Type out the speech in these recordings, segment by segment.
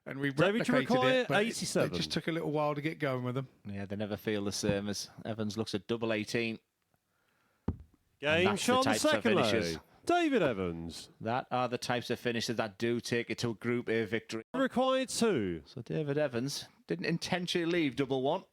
and we David, you replicated require it, but 87. it just took a little while to get going with them. Yeah, they never feel the same as Evans looks at double 18. Game shot on the second leg. David Evans. That are the types of finishes that do take it to a Group A victory. Required 2. So David Evans didn't intentionally leave double 1.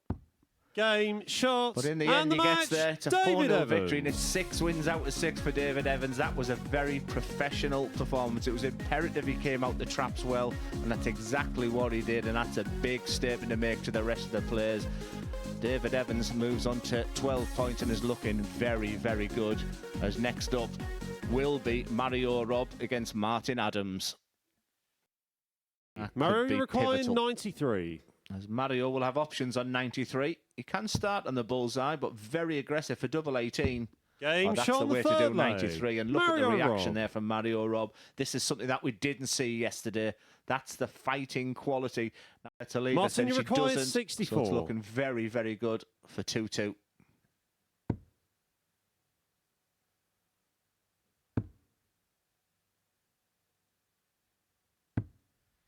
Game shot. But in the and end, the he match, gets there. It's a David 4-0 Evans. victory, and it's 6 wins out of 6 for David Evans. That was a very professional performance. It was imperative he came out the traps well, and that's exactly what he did, and that's a big statement to make to the rest of the players. David Evans moves on to 12 points and is looking very, very good. As next up will be Mario Robbe against Martin Adams. Mario requiring 93. As Mario will have options on 93. He can start on the bullseye, but very aggressive for double 18. Game that's shot the on way the to do third 93. And look Mario at the reaction Robbe. there from Mario Robbe. This is something that we didn't see yesterday. That's the fighting quality. To leave Martin, you she require doesn't. 64. So it's looking very, very good for 2-2.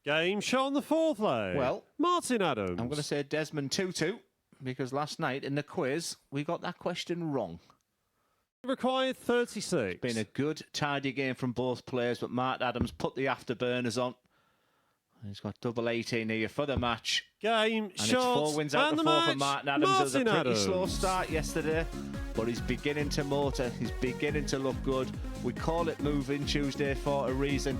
Game shot on the fourth leg. Well, Martin Adams. I'm going to say Desmond 2-2 because last night in the quiz we got that question wrong. Required 36. It's been a good, tidy game from both players, but Martin Adams put the afterburners on. He's got double 18 here for the match. Game and shot. It's 4 wins out and of the 4 match, for Martin Adams. It was a pretty Adams. slow start yesterday, but he's beginning to motor. He's beginning to look good. We call it Moving Tuesday for a reason.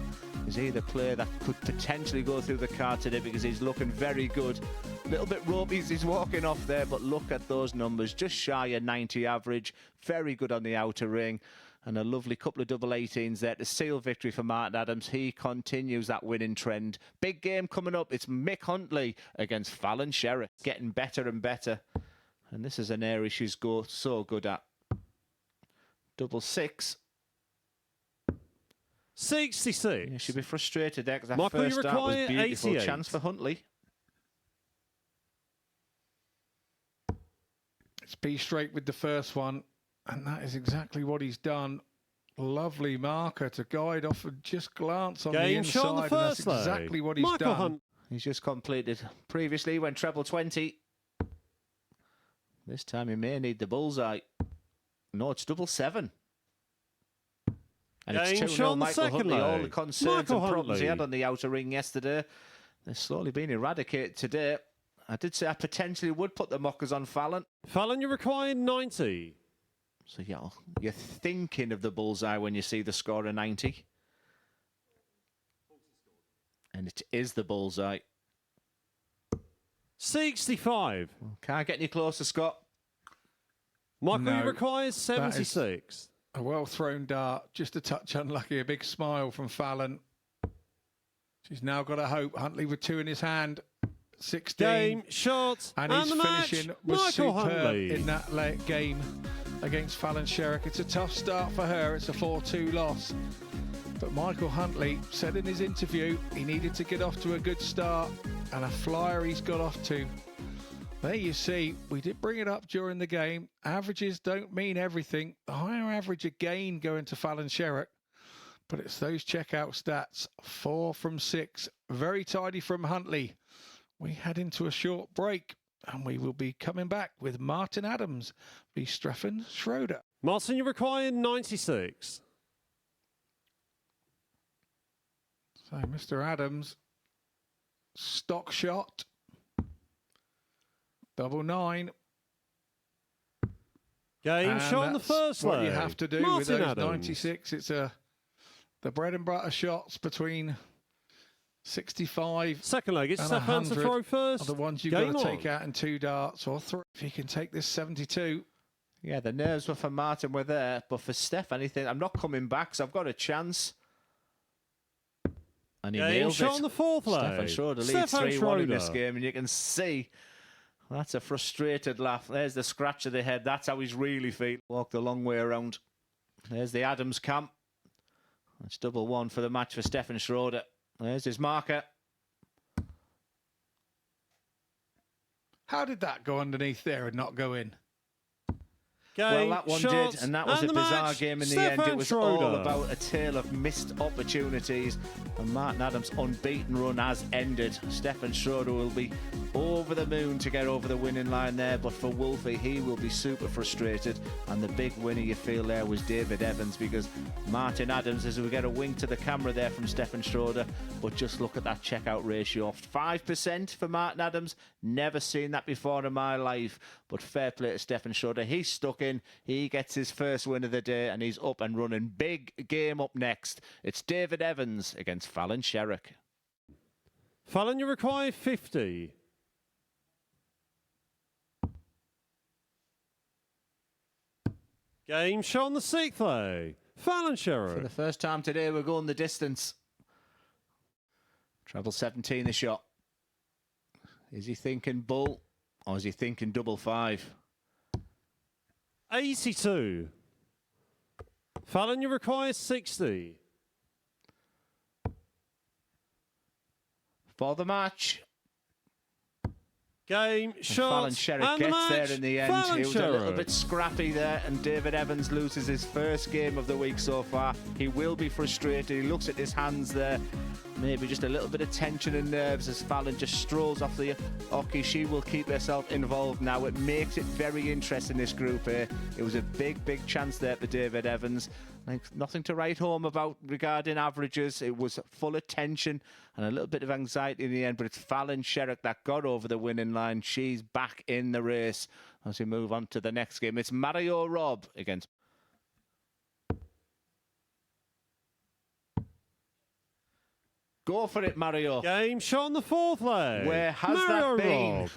Is he the player that could potentially go through the card today because he's looking very good. A little bit ropey as he's walking off there, but look at those numbers. Just shy of 90 average. Very good on the outer ring. And a lovely couple of double 18s there to seal victory for Martin Adams. He continues that winning trend. Big game coming up. It's Mick Huntley against Fallon Sherrock. Getting better and better. And this is an area she's so good at. Double 6. 66. Yeah, she'll be frustrated there because that Michael, first start was beautiful. 88. Chance for Huntley. It's be straight with the first one. And that is exactly what he's done. Lovely marker to guide off and just glance on the inside. Shot on the first and that's exactly what he's Michael done. Hunt. He's just completed. Previously went treble 20. This time he may need the bullseye. No, it's double 7. And it's 2-0 Michael Huntley. All the concerns and problems he had on the outer ring yesterday, they're slowly being eradicated today. I did say I potentially would put the mockers on Fallon. Fallon, you require 90. So yeah, you're thinking of the bullseye when you see the score of 90. And it is the bullseye. 65. Can't get any closer, Scott. Michael, you requires 76. A well-thrown dart, just a touch unlucky. A big smile from Fallon. She's now got a hope. Huntley with 2 in his hand. 16. Game, shot, and his the finishing match, was Michael superb Huntley. in that late game against Fallon Sherrock. It's a tough start for her. It's a 4-2 loss. But Michael Huntley said in his interview he needed to get off to a good start, and a flyer he's got off to. There you see, we did bring it up during the game. Averages don't mean everything. The higher average again going to Fallon Sherrock. But it's those checkout stats. 4 from 6. Very tidy from Huntley. We head into a short break, and we will be coming back with Martin Adams v Stefan Schroder. Martin, you require 96. So Mr. Adams, stock shot, double 9. Game shot on the first leg. What you have to do Martin with those Adams. 96. It's the bread and butter shots between 65 second leg. It's and Stefan to throw first. are the ones you've got to take out in 2 darts or 3. If he can take this 72. Yeah, the nerves were for Martin were there, but for Steph, anything, I'm not coming back, so I've got a chance. And he nailed it. On the fourth leg. Stefan Schroder leads 3-1 in this game, and you can see that's a frustrated laugh. There's the scratch of the head. That's how he's really feeling. Walked a long way around. There's the Adams camp. That's double 1 for the match for Stefan Schroder. There's his marker. How did that go underneath there and not go in? Well, that one did, and that was a bizarre game in the end. It was Schroder. all about a tale of missed opportunities, and Martin Adams' unbeaten run has ended. Stefan Schroder will be over the moon to get over the winning line there, but for Wolfie, he will be super frustrated, and the big winner you feel there was David Evans, because Martin Adams, as we get a wink to the camera there from Stefan Schroder, but just look at that checkout ratio, 5% for Martin Adams. Never seen that before in my life, but fair play to Stefan Schroder. He's stuck in, he gets his first win of the day, and he's up and running. Big game up next. It's David Evans against Fallon Sherrock. Fallon, you require 50. Game shot on the 6th lay. Fallon Sherrock. For the first time today, we're going the distance. Treble 17 the shot. Is he thinking bull, or is he thinking double 5? 82. Fallon, you require 60. For the match. Game, shot, Fallon Sherrock gets there in the end. Fallon He was Sherrock. a little bit scrappy there, and David Evans loses his first game of the week so far. He will be frustrated. He looks at his hands there. Maybe just a little bit of tension and nerves as Fallon just strolls off the hockey. She will keep herself involved now. It makes it very interesting, this group here. It was a big, big chance there for David Evans. Like, nothing to write home about regarding averages. It was full of tension and a little bit of anxiety in the end, but it's Fallon Sherrock that got over the winning line. She's back in the race as we move on to the next game. It's Mario Robbe against... Go for it, Mario. Game shot on the 4th leg. Where has Mario that been? Robbe.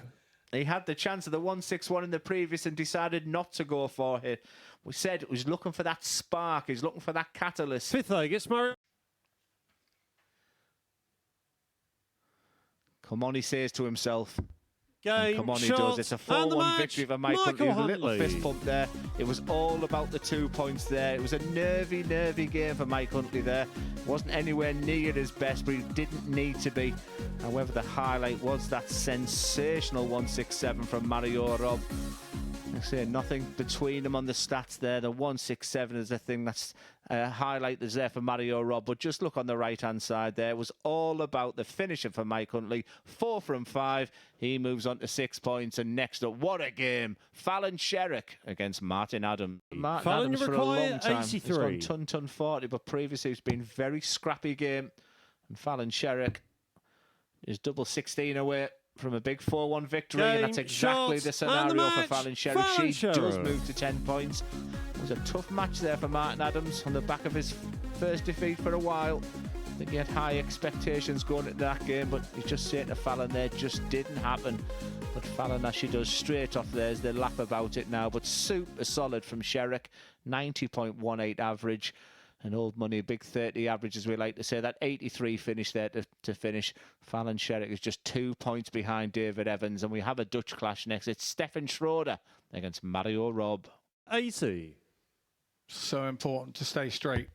He had the chance of the 1-6-1 in the previous and decided not to go for it. We said he was looking for that spark. He's looking for that catalyst. 5th leg, it's Mario. Come on, he says to himself. Game, Come on, he shot, does. It's a and the 4-1 match, victory for Mike Huntley. A little fist pump there. It was all about the 2 points there. It was a nervy, nervy game for Mike Huntley there. Wasn't anywhere near his best, but he didn't need to be. However, the highlight was that sensational 1-6-7 from Mario Robbe. I say nothing between them on the stats there. The 1-6-7 is the thing that's highlight that's there for Mario Robbe. But just look on the right-hand side there. It was all about the finisher for Mike Huntley. 4 from 5. He moves on to 6 points. And next up, what a game. Fallon Sherrock against Martin Adams. Martin Fallon, Adams you for a require long time. 83. He's gone ton 40, but previously it's been a very scrappy game. And Fallon Sherrock is double 16 away from a big 4-1 victory, and that's exactly the scenario for Fallon Sherrock. She does move to 10 points. It was a tough match there for Martin Adams on the back of his first defeat for a while. I think he had high expectations going into that game, but he's just saying to Fallon there, just didn't happen. But Fallon, as she does straight off there, they laugh about it now, but super solid from Sherrock, 90.18 average. And old money, big 30 average, as we like to say. That 83 finish there to finish. Fallon Sherrock is just 2 points behind David Evans. And we have a Dutch clash next. It's Stefan Schroder against Mario Robbe. 80. So important to stay straight.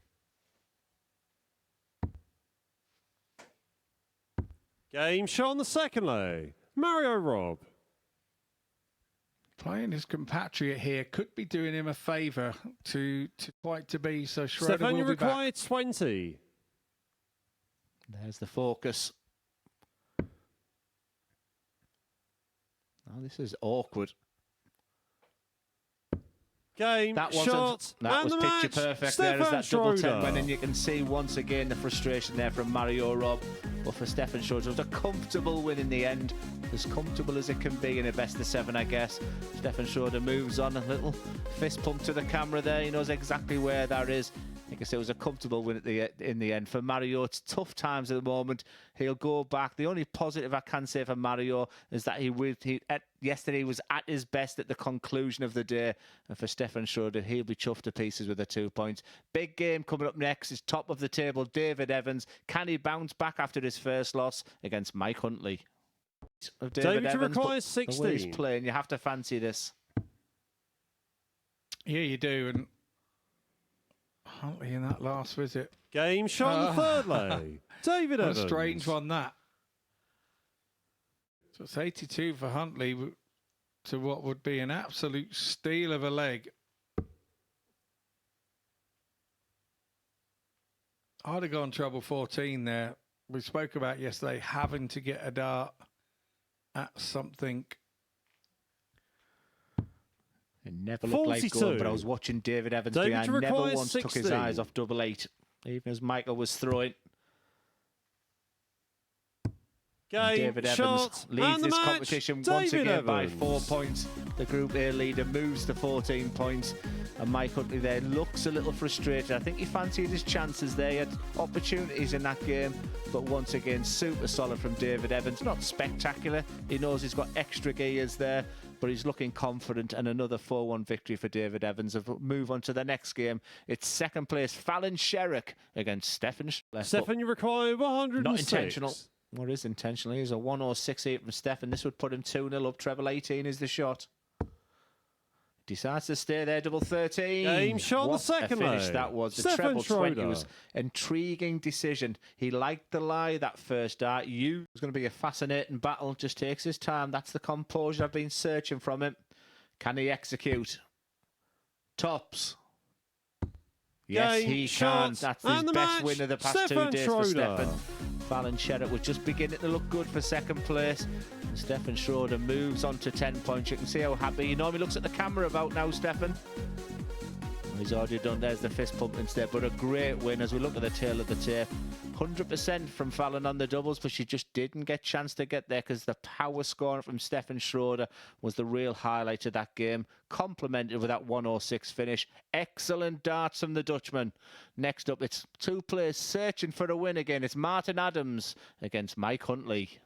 Game shot on the 2nd leg. Mario Robbe. Playing his compatriot here could be doing him a favour to be. So Schroder Stefan, you will be back. require 20. There's the focus. Oh, this is awkward. Game, That shot, that was and the picture match. perfect Stefan there as that double 10 Schroder. went in. You can see once again the frustration there from Mario Robbe. But for Stefan Schroder, it was a comfortable win in the end. As comfortable as it can be in a best of 7, I guess. Stefan Schroder moves on, a little fist pump to the camera there. He knows exactly where that is. Like I say, it was a comfortable win in the end. For Mario, it's tough times at the moment. He'll go back. The only positive I can say for Mario is that yesterday was at his best at the conclusion of the day. And for Stefan Schroder, he'll be chuffed to pieces with the 2 points. Big game coming up next is top of the table, David Evans. Can he bounce back after his first loss against Mike Huntley? David Evans, requires the way 16. he's playing, you have to fancy this. Yeah, you do. And Huntley in that last visit. Game shot on the 3rd leg. David What Evans. a strange one, that. So it's 82 for Huntley to what would be an absolute steal of a leg. I'd have gone treble 14 there. We spoke about yesterday having to get a dart at something. It never looked like goal, but I was watching David Evans behind. Never once 16. took his eyes off double 8, even as Michael was throwing. David Evans leads this competition once again by 4 points. The Group A leader moves to 14 points. And Mike Huntley there looks a little frustrated. I think he fancied his chances there. He had opportunities in that game. But once again, super solid from David Evans. Not spectacular. He knows he's got extra gears there. But he's looking confident. And another 4-1 victory for David Evans. Move on to the next game. It's second place, Fallon Sherrock against Stefan Schroder. Stefan, you require 106. Not intentional. What is intentional? Here's a 106.8 from Stefan. This would put him 2-0 up. Treble 18 is the shot. Decides to stay there, double 13. Game shot on the second finish leg. That was. The Stefan treble 20 Schroder. was intriguing decision. He liked the lie that first dart. It was going to be a fascinating battle. Just takes his time. That's the composure I've been searching from him. Can he execute? Tops. Yes, he can. That's his best win of the past 2 days for Stefan. Fallon Sherrock was just beginning to look good for second place. And Stefan Schroder moves on to 10 points. You can see how happy he normally looks at the camera about now, Stefan. He's already done. There's the fist pump instead. But a great win as we look at the tail of the tape. 100% from Fallon on the doubles, but she just didn't get a chance to get there because the power scoring from Stefan Schroder was the real highlight of that game. Complemented with that 106 finish. Excellent darts from the Dutchman. Next up, it's 2 players searching for a win again. It's Martin Adams against Mike Huntley.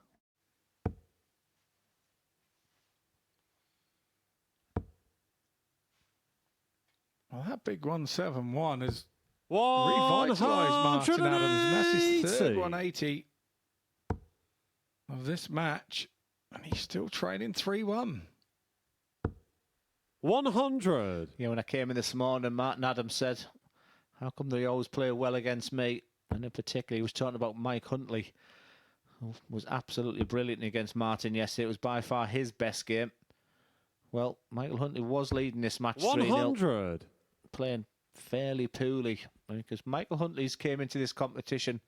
Well, that big 171 has revitalised Martin Adams, and that's his third 180 of this match, and he's still trailing 3-1. 100. Yeah, when I came in this morning, Martin Adams said, how come they always play well against me? And in particular, he was talking about Mike Huntley, who was absolutely brilliant against Martin yesterday. It was by far his best game. Well, Michael Huntley was leading this match 100. 3-0, playing fairly poorly, because Michael Huntley's came into this competition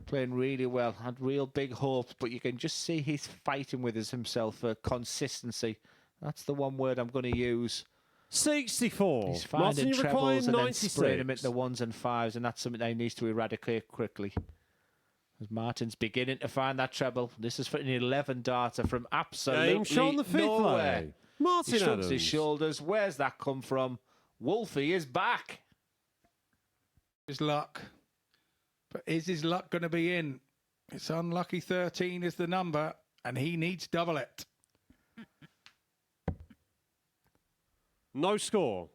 playing really well, had real big hopes, but you can just see he's fighting with himself for consistency. That's the one word I'm going to use. 64. He's finding trebles and then spraying them into the 1s and 5s, and that's something that he needs to eradicate quickly. As Martin's beginning to find that treble. This is for an 11 darter from absolutely nowhere. Martin he shrugs Adams. his shoulders. Where's that come from? Wolfie is back. His luck. But is his luck going to be in? It's unlucky 13 is the number, and he needs double it. No score.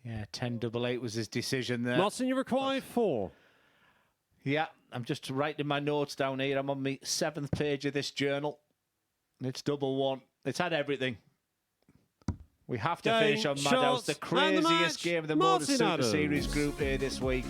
Yeah, 10-8 was his decision there. Martin, you require 4. Yeah, I'm just writing my notes down here. I'm on my 7th page of this journal. It's double 1. It's had everything. We have to finish on Madhouse, the craziest game of the Motor Super Series Group A this week.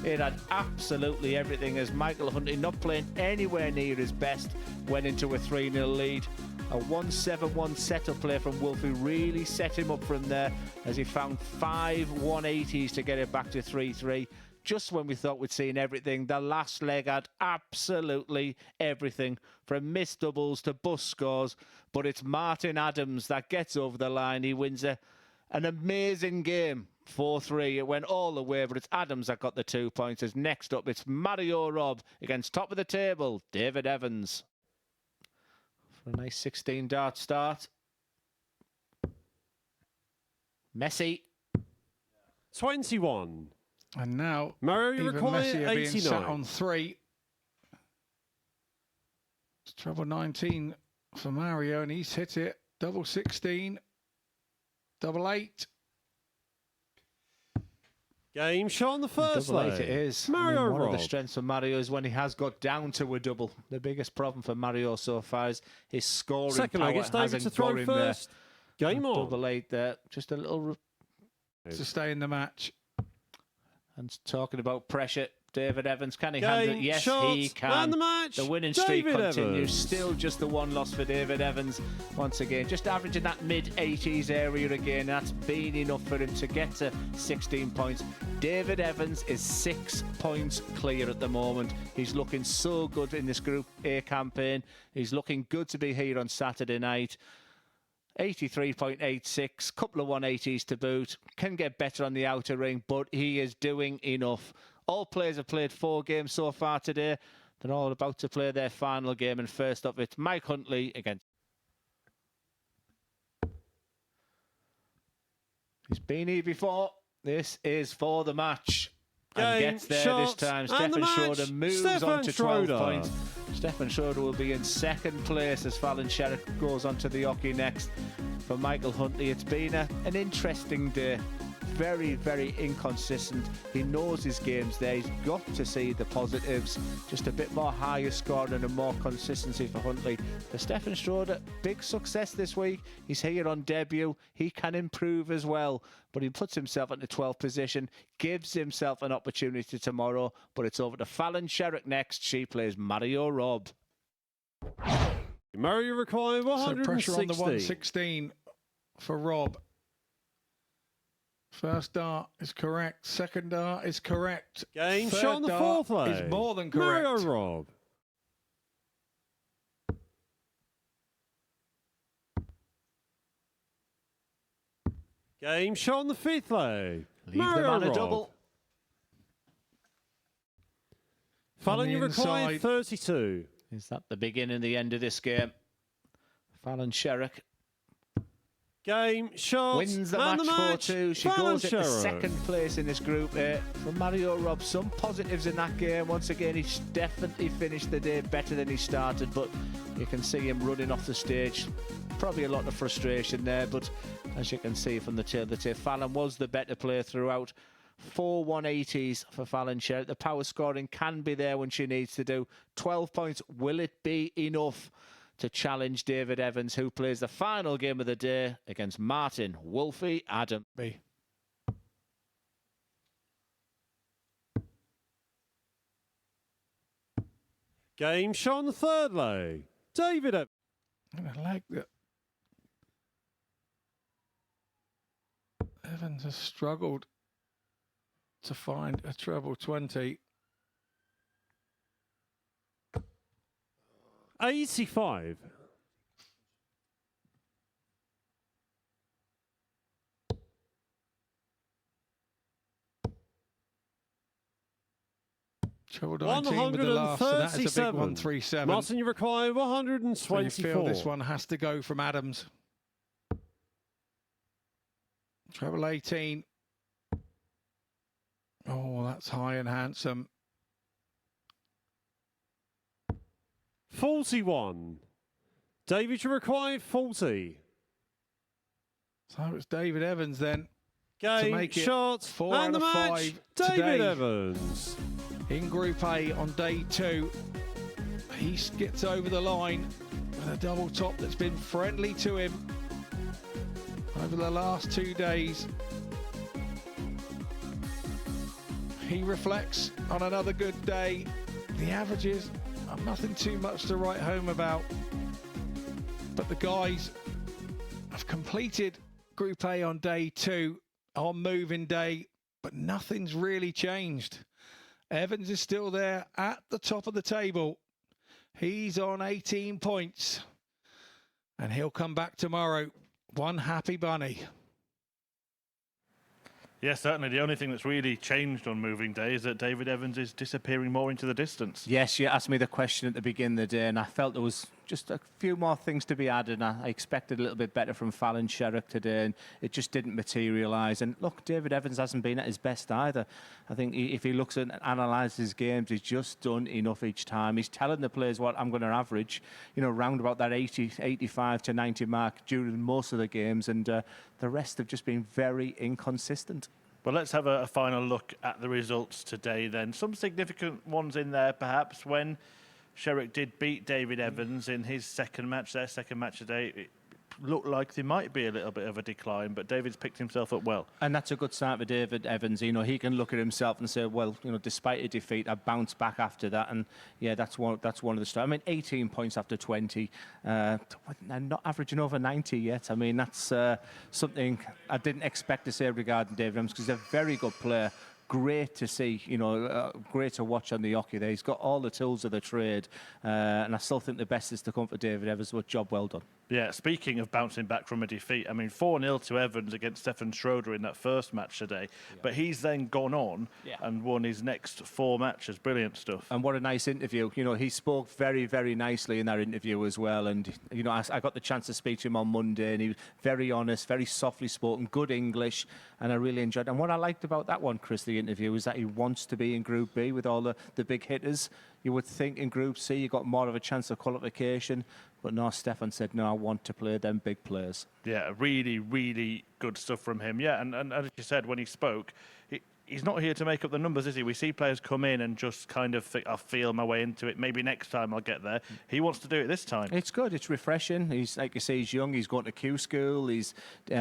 It had absolutely everything as Michael Huntley, not playing anywhere near his best, went into a 3-0 lead. A 1-7-1 setup play from Wolfie really set him up from there as he found 5 180s to get it back to 3-3. Just when we thought we'd seen everything, the last leg had absolutely everything, from missed doubles to bust scores. But it's Martin Adams that gets over the line. He wins an amazing game, 4-3. It went all the way, but it's Adams that got the 2 points. As next up, it's Mario Robbe against top of the table, David Evans. For a nice 16-dart start. Messi. 21. And now Mario, you even require Messi are being 89. sat on 3. It's treble 19 for Mario, and he's hit it. Double 16, double 8. Game shot on the first Double 8 leg. it is. Mario one of the Robbe. strengths for Mario is when he has got down to a double. The biggest problem for Mario so far is his scoring Second power leg, it's David hasn't to got throw him first. there. Game on. Double 8 there. Just a little... To stay in the match. And talking about pressure, David Evans, can he handle it? Yes, he can. And the match. The winning streak David continues. Evans. Still just the one loss for David Evans. Once again, just averaging that mid-80s area again. That's been enough for him to get to 16 points. David Evans is 6 points clear at the moment. He's looking so good in this Group A campaign. He's looking good to be here on Saturday night. 83.86, couple of 180s to boot. Can get better on the outer ring, but he is doing enough. All players have played 4 games so far today. They're all about to play their final game, and first up it's Mike Huntley against... He's been here before. This is for the match. And gets there this time. Stefan Schroder moves on to 12 points. Stefan Schroder will be in second place as Fallon Sherrock goes on to the hockey next. For Michael Huntley, it's been an interesting day. Very, very inconsistent. He knows his game's there. He's got to see the positives. Just a bit more higher scoring and a more consistency for Huntley. For Stefan Schroder, big success this week. He's here on debut. He can improve as well, but he puts himself into 12th position, gives himself an opportunity tomorrow, but it's over to Fallon Sherrock next. She plays Mario Robbe. Mario requiring 116. So pressure on the 116 for Robbe. First dart is correct. Second dart is correct. Game Third shot on the fourth leg. Is more than correct. Mario Robbe. Game shot on the fifth leg. Leave Mario them on a Robbe. double. Fallon, you require 32. Is that the beginning and the end of this game? Fallon Sherrock Game shot. wins the match 4-2. She goes into second place in this group. From Mario Robbe, some positives in that game. Once again, he's definitely finished the day better than he started, but you can see him running off the stage. Probably a lot of frustration there, but as you can see from the tail of the tape, Fallon was the better player throughout. 4 180s for Fallon Sherrock. The power scoring can be there when she needs to do. 12 points. Will it be enough to challenge David Evans, who plays the final game of the day against Martin Wolfie Adam? Game shot on the third leg. David Evans. And I like that Evans has struggled to find a treble 20. 85. Treble 19 with the last, and that is a big 137. Martin, you require 124. So you feel this one has to go from Adams. Treble 18. Oh, that's high and handsome. 41. David, you require 40. So it's David Evans then. Game to make it shot 4 and out the of match. 5 David today. Evans. In Group A on day 2, he gets over the line with a double top that's been friendly to him over the last 2 days. He reflects on another good day. The averages are nothing too much to write home about, but the guys have completed Group A on day 2 on moving day, but nothing's really changed. Evans is still there at the top of the table. He's on 18 points, and he'll come back tomorrow. One happy bunny. Yes, certainly. The only thing that's really changed on moving day is that David Evans is disappearing more into the distance. Yes, you asked me the question at the beginning of the day, and I felt there was just a few more things to be added. I expected a little bit better from Fallon Sherrock today, and it just didn't materialise. And look, David Evans hasn't been at his best either. I think if he looks and analyses his games, he's just done enough each time. He's telling the players what I'm going to average, you know, round about that 80, 85 to 90 mark during most of the games, and the rest have just been very inconsistent. Well, let's have a final look at the results today then. Some significant ones in there, perhaps, when Sherrock did beat David Evans in his second match, their second match today. look like there might be a little bit of a decline, but David's picked himself up well. And that's a good sign for David Evans. You know, he can look at himself and say, well, you know, despite a defeat, I bounced back after that. And yeah, that's one of the stars. I mean, 18 points after 20, not averaging over 90 yet. I mean, that's something I didn't expect to say regarding David Evans, because he's a very good player. Great to see, you know, great to watch on the hockey there. He's got all the tools of the trade, and I still think the best is to come for David Evans, but job well done. Yeah, speaking of bouncing back from a defeat, I mean, 4-0 to Evans against Stefan Schroder in that first match today, but he's then gone on and won his next 4 matches. Brilliant stuff. And what a nice interview. You know, he spoke very, very nicely in that interview as well, and, you know, I got the chance to speak to him on Monday, and he was very honest, very softly spoken, good English, and I really enjoyed it. And what I liked about that one, Chris, the interview, is that he wants to be in Group B with all the big hitters. You would think in Group C you got more of a chance of qualification, but no, Stefan said, no, I want to play them big players. Yeah, really, really good stuff from him. Yeah, and as you said, when he spoke, he's not here to make up the numbers, is he? We see players come in and just kind of think, I'll feel my way into it. Maybe next time I'll get there. He wants to do it this time. It's good. It's refreshing. He's, like you say, he's young. He's going to Q school. He's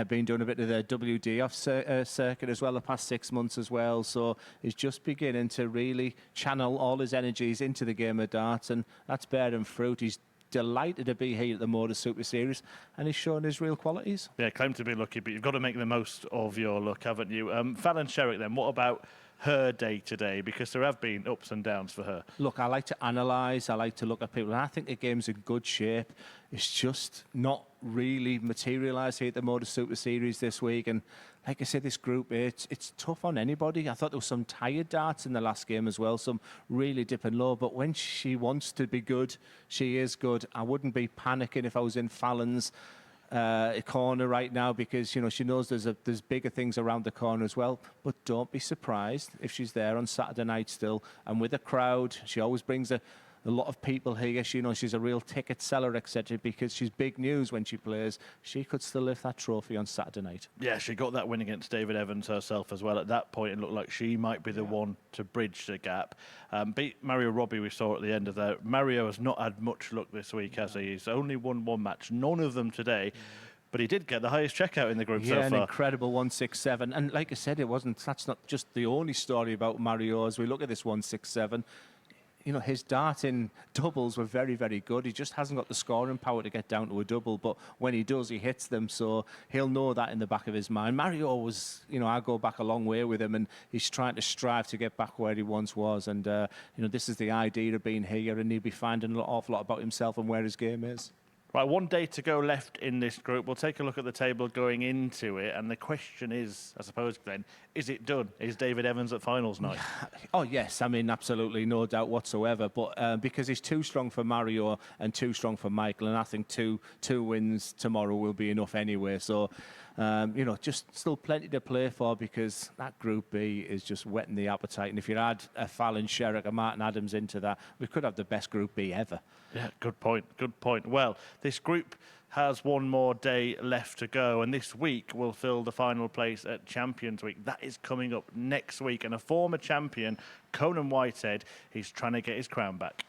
been doing a bit of the WDF circuit as well the past 6 months as well. So he's just beginning to really channel all his energies into the game of darts, and that's bearing fruit. He's delighted to be here at the Motor Super Series, and he's showing his real qualities. Yeah, claim to be lucky, but you've got to make the most of your luck, haven't you? Fallon Sherrock, then, what about her day today? Because there have been ups and downs for her. Look, I like to analyse, I like to look at people, and I think the game's in good shape. It's just not really materialised here at the Motor Super Series this week, and like I said, this Group A, it's tough on anybody. I thought there was some tired darts in the last game as well, some really dipping low, but when she wants to be good, she is good. I wouldn't be panicking if I was in Fallon's corner right now, because, you know, she knows there's bigger things around the corner as well. But don't be surprised if she's there on Saturday night still, and with a crowd. She always brings a lot of people here. She, you know, she's a real ticket seller, etc., because she's big news when she plays. She could still lift that trophy on Saturday night. Yeah, she got that win against David Evans herself as well. At that point, it looked like she might be the one to bridge the gap. Beat Mario Robbe, we saw at the end of that. Mario has not had much luck this week, has he? He's only won 1 match, none of them today. But he did get the highest checkout in the group so far. Yeah, an incredible 167. And like I said, that's not just the only story about Mario. As we look at this 167, you know, his darting doubles were very, very good. He just hasn't got the scoring power to get down to a double, but when he does, he hits them, so he'll know that in the back of his mind. Mario was, you know, I go back a long way with him, and he's trying to strive to get back where he once was, and, you know, this is the idea of being here, and he'll be finding an awful lot about himself and where his game is. Right, 1 day to go left in this group. We'll take a look at the table going into it, and the question is, I suppose, Glenn, is it done? Is David Evans at finals night? Oh, yes. I mean, absolutely, no doubt whatsoever. But because he's too strong for Mario and too strong for Michael, and I think two wins tomorrow will be enough anyway. So, you know, just still plenty to play for, because that Group B is just whetting the appetite. And if you add a Fallon Sherrock and Martin Adams into that, we could have the best Group B ever. Yeah, good point, good point. Well, this group has 1 more day left to go, and this week will fill the final place at Champions Week. That is coming up next week, and a former champion, Conan Whitehead, he's trying to get his crown back.